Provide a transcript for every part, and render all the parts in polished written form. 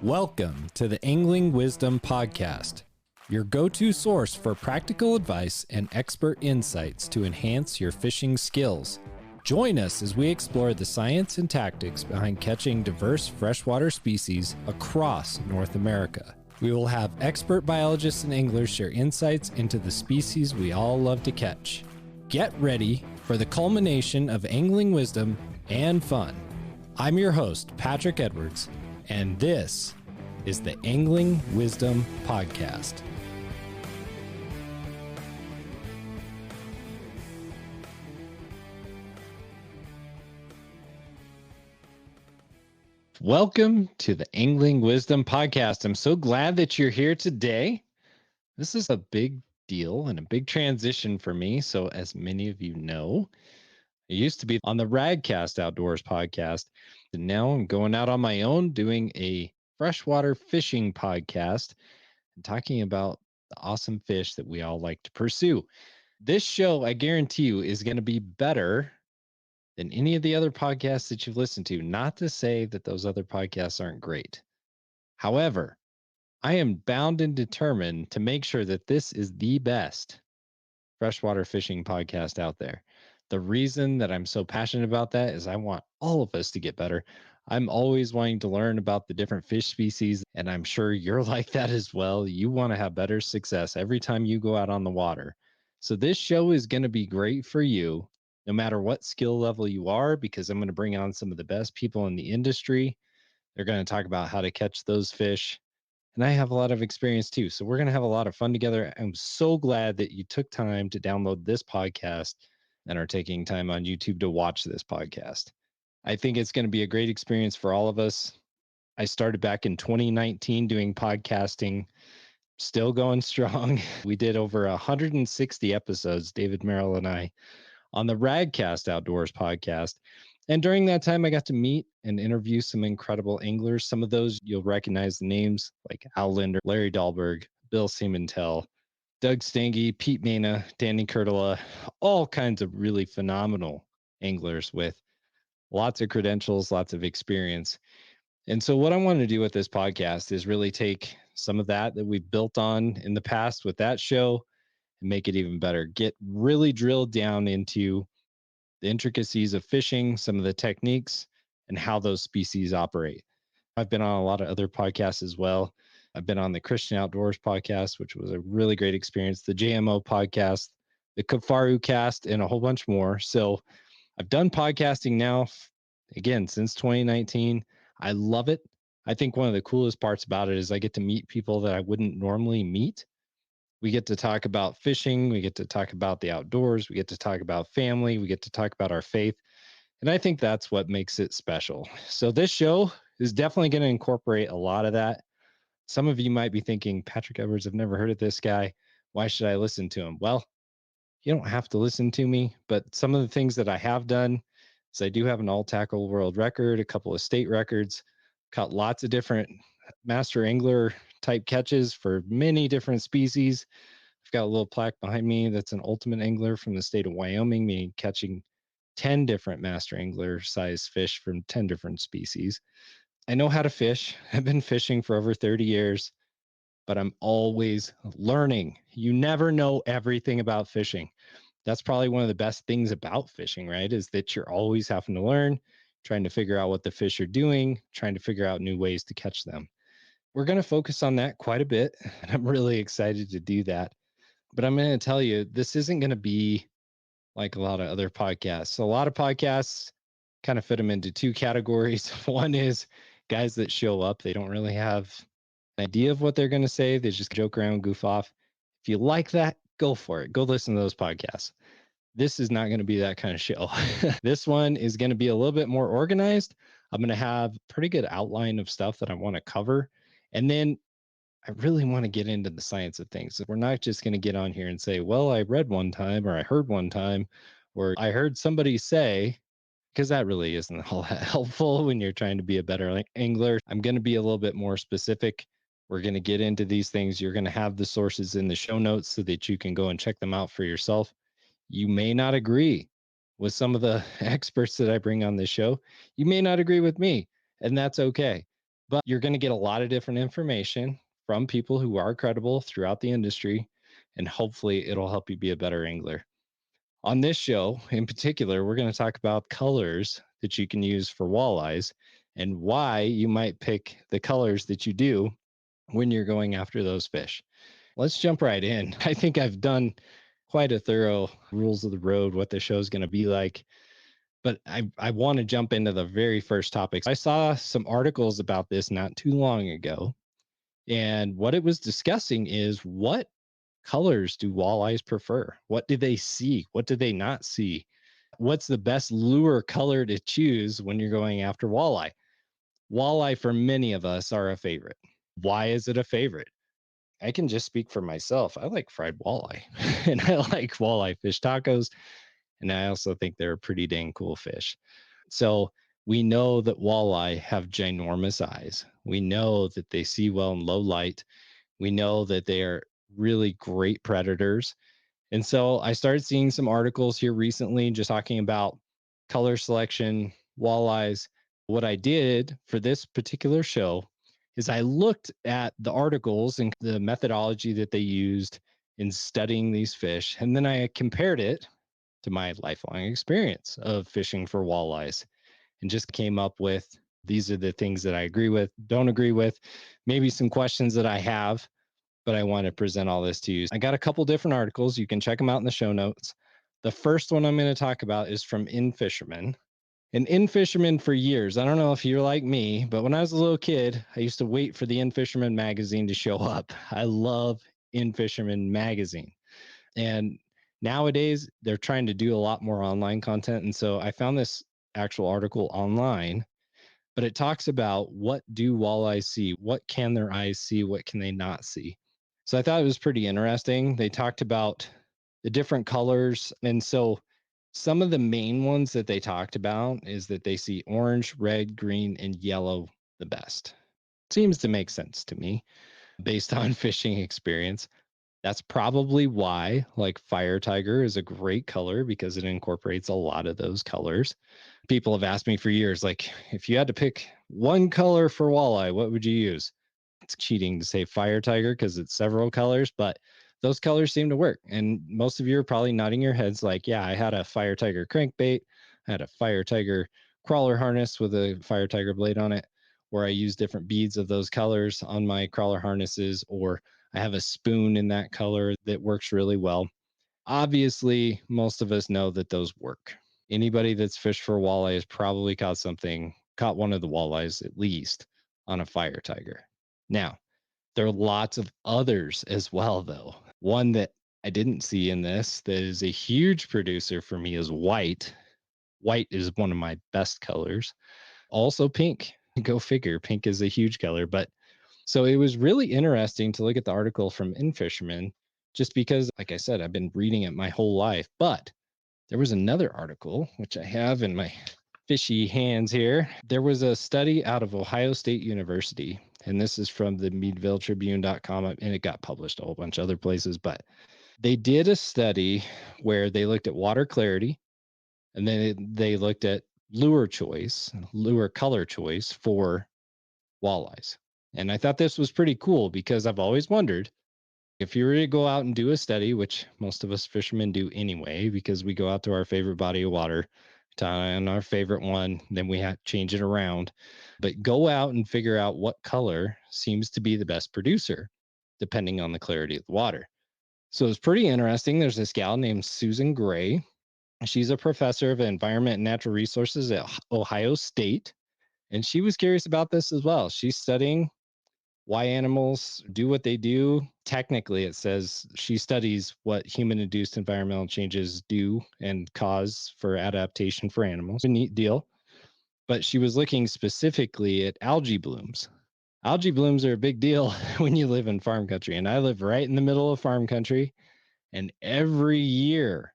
Welcome to the Angling Wisdom Podcast, your go-to source for practical advice and expert insights to enhance your fishing skills. Join us as we explore the science and tactics behind catching diverse freshwater species across North America. We will have expert biologists and anglers share insights into the species we all love to catch. Get ready for the culmination of angling wisdom and fun. I'm your host, Patrick Edwards, and this is the Angling Wisdom Podcast. Welcome to the Angling Wisdom Podcast. I'm so glad that you're here today. This is a big deal and a big transition for me. So as many of you know, I used to be on the Radcast Outdoors podcast, and now I'm going out on my own doing a freshwater fishing podcast and talking about the awesome fish that we all like to pursue. This show, I guarantee you, is going to be better than any of the other podcasts that you've listened to. Not to say that those other podcasts aren't great. However, I am bound and determined to make sure that this is the best freshwater fishing podcast out there. The reason that I'm so passionate about that is I want all of us to get better. I'm always wanting to learn about the different fish species, and I'm sure you're like that as well. You want to have better success every time you go out on the water. So this show is going to be great for you, no matter what skill level you are, because I'm going to bring on some of the best people in the industry. They're going to talk about how to catch those fish. And I have a lot of experience too. So we're going to have a lot of fun together. I'm so glad that you took time to download this podcast and are taking time on YouTube to watch this podcast. I think it's going to be a great experience for all of us. I started back in 2019 doing podcasting, still going strong. We did over 160 episodes, David Merrill and I, on the Radcast Outdoors podcast. And during that time, I got to meet and interview some incredible anglers. Some of those you'll recognize the names like Al Linder, Larry Dahlberg, Bill Siemantel, Doug Stange, Pete Mena, Danny Kurtula, all kinds of really phenomenal anglers with lots of credentials, lots of experience. And so what I want to do with this podcast is really take some of that we've built on in the past with that show and make it even better. Get really drilled down into the intricacies of fishing, some of the techniques, and how those species operate. I've been on a lot of other podcasts as well. I've been on the Christian Outdoors podcast, which was a really great experience, the JMO podcast, the Kafaru cast, and a whole bunch more. So I've done podcasting now, again, since 2019. I love it. I think one of the coolest parts about it is I get to meet people that I wouldn't normally meet. We get to talk about fishing. We get to talk about the outdoors. We get to talk about family. We get to talk about our faith. And I think that's what makes it special. So this show is definitely going to incorporate a lot of that. Some of you might be thinking, Patrick Edwards, I've never heard of this guy. Why should I listen to him? Well, you don't have to listen to me, but some of the things that I have done is I do have an all tackle world record, a couple of state records, caught lots of different master angler type catches for many different species. I've got a little plaque behind me that's an ultimate angler from the state of Wyoming, meaning catching 10 different master angler size fish from 10 different species. I know how to fish. I've been fishing for over 30 years, but I'm always learning. You never know everything about fishing. That's probably one of the best things about fishing, right? Is that you're always having to learn, trying to figure out what the fish are doing, trying to figure out new ways to catch them. We're going to focus on that quite a bit, and I'm really excited to do that. But I'm going to tell you, this isn't going to be like a lot of other podcasts. So a lot of podcasts kind of fit them into two categories. One is guys that show up. They don't really have an idea of what they're going to say. They just joke around, goof off. If you like that, go for it. Go listen to those podcasts. This is not going to be that kind of show. This one is going to be a little bit more organized. I'm going to have a pretty good outline of stuff that I want to cover. And then I really want to get into the science of things. We're not just going to get on here and say, well, I read one time, or I heard one time, or I heard somebody say, because that really isn't all that helpful when you're trying to be a better angler. I'm going to be a little bit more specific. We're going to get into these things. You're going to have the sources in the show notes so that you can go and check them out for yourself. You may not agree with some of the experts that I bring on this show. You may not agree with me, and that's okay. but you're going to get a lot of different information from people who are credible throughout the industry, and hopefully it'll help you be a better angler. On this show in particular, we're going to talk about colors that you can use for walleyes and why you might pick the colors that you do when you're going after those fish. Let's jump right in. I think I've done quite a thorough rules of the road, what the show is going to be like. But I want to jump into the very first topic. I saw some articles about this not too long ago. And what it was discussing is what colors do walleyes prefer? What do they see? What do they not see? What's the best lure color to choose when you're going after walleye? Walleye, for many of us, are a favorite. Why is it a favorite? I can just speak for myself. I like fried walleye and I like walleye fish tacos. And I also think they're a pretty dang cool fish. So we know that walleye have ginormous eyes. We know that they see well in low light. We know that they are really great predators. And so I started seeing some articles here recently just talking about color selection, walleyes. What I did for this particular show is I looked at the articles and the methodology that they used in studying these fish, and then I compared it to my lifelong experience of fishing for walleyes and just came up with these are the things that I agree with, don't agree with, maybe some questions that I have, but I want to present all this to you. I got a couple different articles. You can check them out in the show notes. The first one I'm going to talk about is from In-Fisherman. And In-Fisherman for years, I don't know if you're like me, but when I was a little kid, I used to wait for the In-Fisherman magazine to show up. I love In-Fisherman magazine. And nowadays, they're trying to do a lot more online content. And so I found this actual article online, but it talks about what do walleyes see? What can their eyes see? What can they not see? So I thought it was pretty interesting. They talked about the different colors. And so some of the main ones that they talked about is that they see orange, red, green, and yellow the best. Seems to make sense to me based on fishing experience. That's probably why, like, fire tiger is a great color because it incorporates a lot of those colors. People have asked me for years, like, if you had to pick one color for walleye, what would you use? It's cheating to say fire tiger because it's several colors, but those colors seem to work. And most of you are probably nodding your heads like, yeah, I had a fire tiger crankbait, I had a fire tiger crawler harness with a fire tiger blade on it, where I use different beads of those colors on my crawler harnesses, or I have a spoon in that color that works really well. Obviously, most of us know that those work. Anybody that's fished for walleye has probably caught one of the walleyes at least on a fire tiger. Now, there are lots of others as well, though. One that I didn't see in this that is a huge producer for me is white. White is one of my best colors. Also, pink. Go figure. Pink is a huge color. But so it was really interesting to look at the article from In-Fisherman just because, like I said, I've been reading it my whole life. But there was another article, which I have in my fishy hands here. There was a study out of Ohio State University, and this is from the meadvilletribune.com, and it got published a whole bunch of other places, but they did a study where they looked at water clarity, and then they looked at lure color choice for walleyes. And I thought this was pretty cool because I've always wondered if you were to go out and do a study, which most of us fishermen do anyway, because we go out to our favorite body of water, on our favorite one, then we have to change it around. But go out and figure out what color seems to be the best producer, depending on the clarity of the water. So it's pretty interesting. There's this gal named Susan Gray. She's a professor of environment and natural resources at Ohio State. And she was curious about this as well. She's studying why animals do what they do. Technically, it says she studies what human induced environmental changes do and cause for adaptation for animals. A neat deal. But she was looking specifically at algae blooms. Algae blooms are a big deal when you live in farm country. And I live right in the middle of farm country. And every year,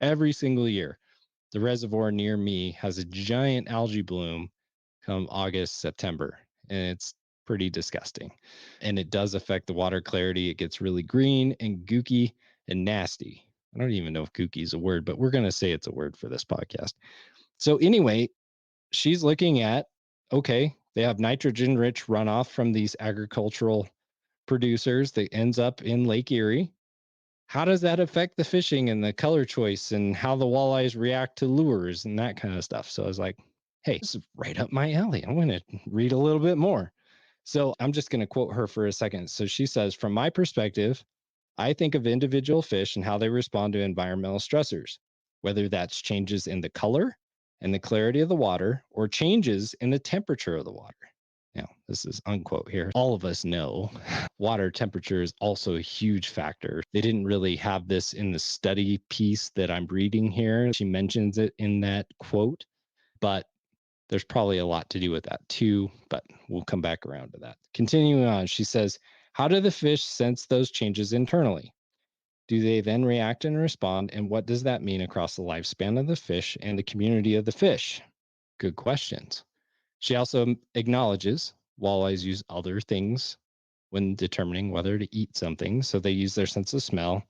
every single year, the reservoir near me has a giant algae bloom come August, September. And it's pretty disgusting. And it does affect the water clarity. It gets really green and gooky and nasty. I don't even know if gooky is a word, but we're going to say it's a word for this podcast. So, anyway, she's looking at, okay, They have nitrogen rich runoff from these agricultural producers that ends up in Lake Erie. How does that affect the fishing and the color choice and how the walleyes react to lures and that kind of stuff? So I was like, hey, this is right up my alley. I'm going to read a little bit more. So I'm just going to quote her for a second. So she says, from my perspective, I think of individual fish and how they respond to environmental stressors, whether that's changes in the color and the clarity of the water or changes in the temperature of the water. Now, this is unquote here. All of us know water temperature is also a huge factor. They didn't really have this in the study piece that I'm reading here. She mentions it in that quote, but there's probably a lot to do with that too, but we'll come back around to that. Continuing on, she says, how do the fish sense those changes internally? Do they then react and respond? And what does that mean across the lifespan of the fish and the community of the fish? Good questions. She also acknowledges walleyes use other things when determining whether to eat something. So they use their sense of smell.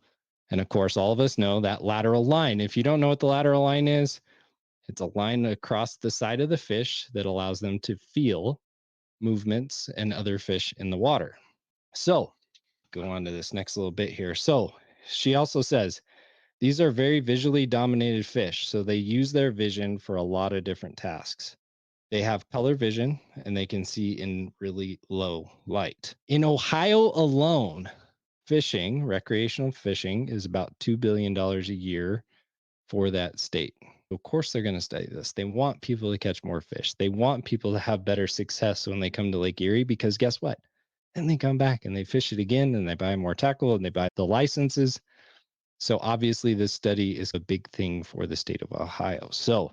And of course, all of us know that lateral line. If you don't know what the lateral line is, it's a line across the side of the fish that allows them to feel movements and other fish in the water. So go on to this next little bit here. So she also says these are very visually dominated fish. So they use their vision for a lot of different tasks. They have color vision and they can see in really low light. In Ohio alone, fishing, recreational fishing, is about $2 billion a year for that state. Of course, they're going to study this. They want people to catch more fish. They want people to have better success when they come to Lake Erie because guess what? Then they come back and they fish it again and they buy more tackle and they buy the licenses. So obviously, this study is a big thing for the state of Ohio. So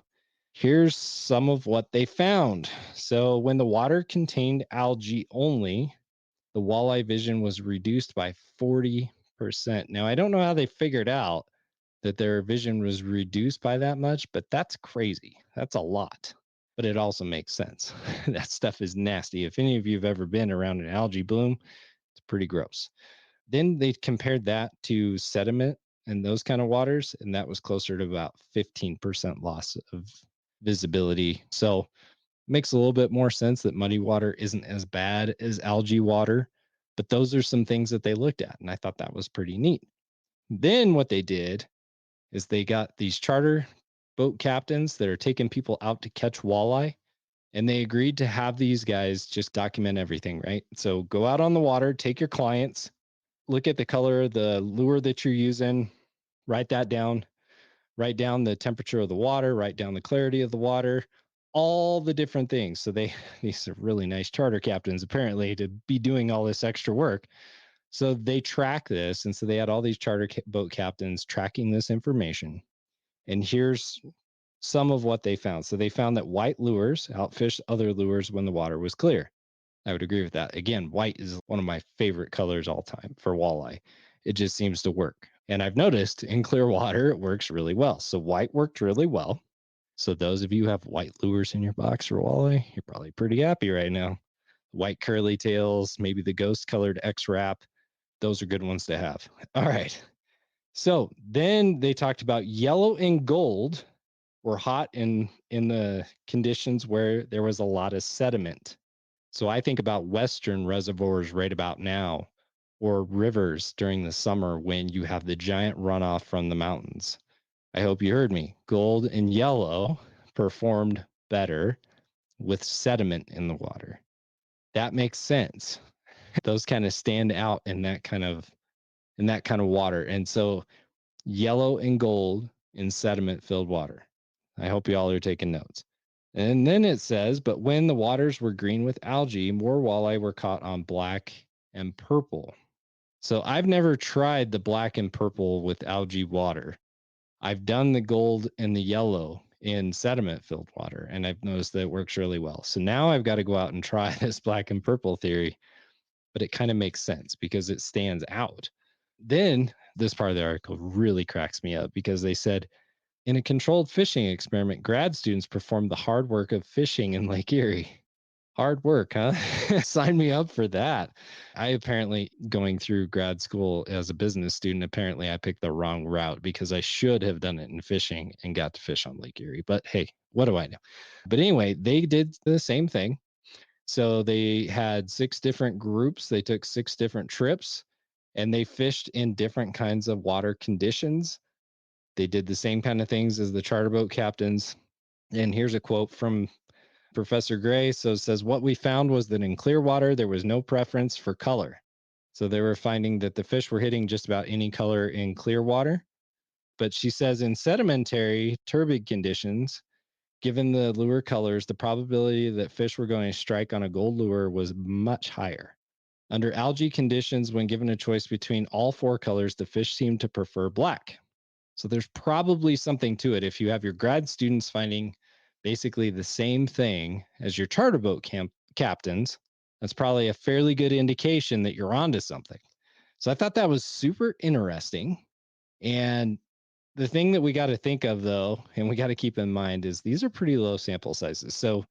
here's some of what they found. So when the water contained algae only, the walleye vision was reduced by 40%. Now, I don't know how they figured out that their vision was reduced by that much, but that's crazy. That's a lot. But it also makes sense. That stuff is nasty. If any of you have ever been around an algae bloom, it's pretty gross. Then they compared that to sediment and those kind of waters, and that was closer to about 15% loss of visibility. So it makes a little bit more sense that muddy water isn't as bad as algae water, but those are some things that they looked at, and I thought that was pretty neat. Then what they did is they got these charter boat captains that are taking people out to catch walleye, and they agreed to have these guys just document everything, right? So go out on the water, take your clients, look at the color of the lure that you're using, write that down, write down the temperature of the water, write down the clarity of the water, all the different things. So they these are really nice charter captains apparently to be doing all this extra work. So they track this, and so they had all these charter boat captains tracking this information. And here's some of what they found. So they found that white lures outfished other lures when the water was clear. I would agree with that. Again, white is one of my favorite colors all time for walleye. It just seems to work. And I've noticed in clear water, it works really well. So white worked really well. So those of you who have white lures in your box for walleye, you're probably pretty happy right now. White curly tails, maybe the ghost colored X wrap. Those are good ones to have. All right. So then they talked about yellow and gold were hot in the conditions where there was a lot of sediment. So I think about western reservoirs right about now, or rivers during the summer when you have the giant runoff from the mountains. I hope you heard me. Gold and yellow performed better with sediment in the water. That makes sense. Those kind of stand out in that kind of water. And so yellow and gold in sediment filled water. I hope you all are taking notes. And then it says, but when the waters were green with algae, more walleye were caught on black and purple. So I've never tried the black and purple with algae water. I've done the gold and the yellow in sediment filled water, and I've noticed that it works really well. So now I've got to go out and try this black and purple theory, but it kind of makes sense because it stands out. Then this part of the article really cracks me up because they said in a controlled fishing experiment, grad students performed the hard work of fishing in Lake Erie. Hard work, huh? Sign me up for that. I apparently, going through grad school as a business student, apparently I picked the wrong route because I should have done it in fishing and got to fish on Lake Erie. But hey, what do I know? But anyway, they did the same thing. So they had 6 different groups. They took 6 different trips and they fished in different kinds of water conditions. They did the same kind of things as the charter boat captains. And here's a quote from Professor Gray. So it says, "What we found was that in clear water, there was no preference for color." So they were finding that the fish were hitting just about any color in clear water. But she says in sedimentary, turbid conditions, given the lure colors, the probability that fish were going to strike on a gold lure was much higher. Under algae conditions, when given a choice between all 4 colors, the fish seemed to prefer black. So there's probably something to it. If you have your grad students finding basically the same thing as your charter boat captains, that's probably a fairly good indication that you're onto something. So I thought that was super interesting. And the thing that we got to think of, though, and we got to keep in mind is these are pretty low sample sizes. So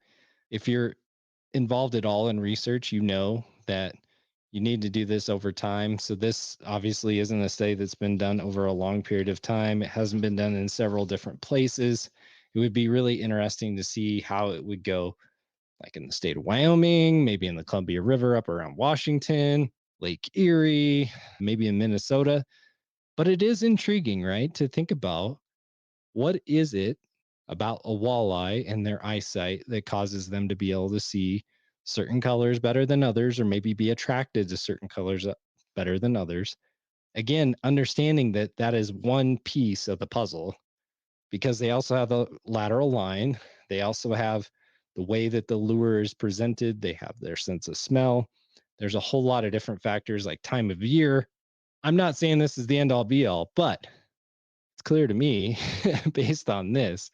if you're involved at all in research, you know that you need to do this over time. So this obviously isn't a study that's been done over a long period of time. It hasn't been done in several different places. It would be really interesting to see how it would go, like in the state of Wyoming, maybe in the Columbia River up around Washington, Lake Erie, maybe in Minnesota. But it is intriguing, right, to think about what is it about a walleye and their eyesight that causes them to be able to see certain colors better than others, or maybe be attracted to certain colors better than others. Again, understanding that that is one piece of the puzzle, because they also have the lateral line. They also have the way that the lure is presented. They have their sense of smell. There's a whole lot of different factors like time of year. I'm not saying this is the end all be all, but it's clear to me based on this,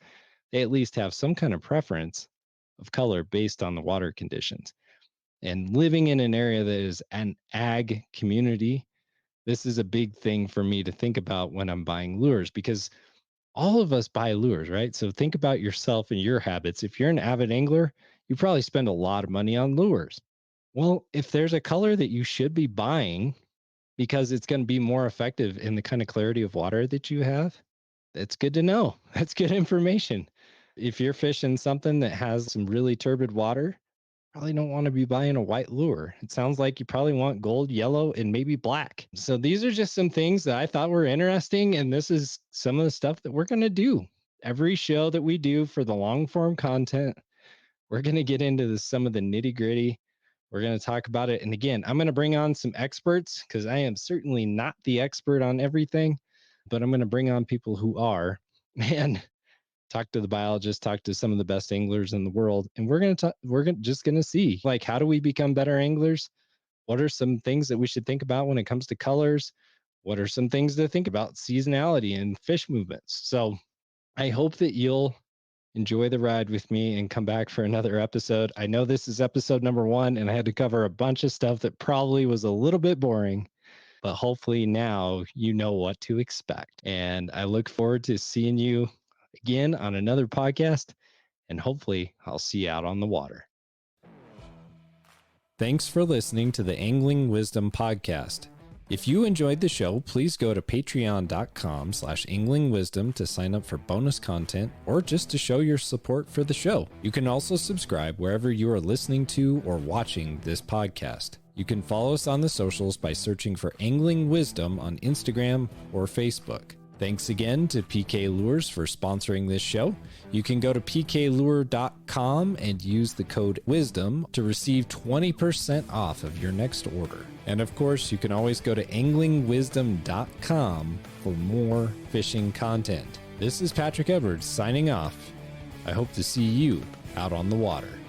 they at least have some kind of preference of color based on the water conditions. And living in an area that is an ag community, this is a big thing for me to think about when I'm buying lures, because all of us buy lures, right? So think about yourself and your habits. If you're an avid angler, you probably spend a lot of money on lures. Well, if there's a color that you should be buying because it's going to be more effective in the kind of clarity of water that you have, that's good to know. That's good information. If you're fishing something that has some really turbid water, probably don't want to be buying a white lure. It sounds like you probably want gold, yellow, and maybe black. So these are just some things that I thought were interesting. And this is some of the stuff that we're going to do. Every show that we do for the long form content, we're going to get into some of the nitty gritty. We're going to talk about it. And again, I'm going to bring on some experts because I am certainly not the expert on everything, but I'm going to bring on people who are, and talk to the biologists, talk to some of the best anglers in the world. And just going to see, like, how do we become better anglers? What are some things that we should think about when it comes to colors? What are some things to think about seasonality and fish movements? So I hope that you'll enjoy the ride with me and come back for another episode. I know this is episode number 1 and I had to cover a bunch of stuff that probably was a little bit boring, but hopefully now you know what to expect. And I look forward to seeing you again on another podcast, and hopefully I'll see you out on the water. Thanks for listening to the Angling Wisdom Podcast. If you enjoyed the show, please go to patreon.com/anglingwisdom to sign up for bonus content or just to show your support for the show. You can also subscribe wherever you are listening to or watching this podcast. You can follow us on the socials by searching for Angling Wisdom on Instagram or Facebook. Thanks again to PK Lures for sponsoring this show. You can go to pklure.com and use the code WISDOM to receive 20% off of your next order. And of course, you can always go to anglingwisdom.com for more fishing content. This is Patrick Edwards signing off. I hope to see you out on the water.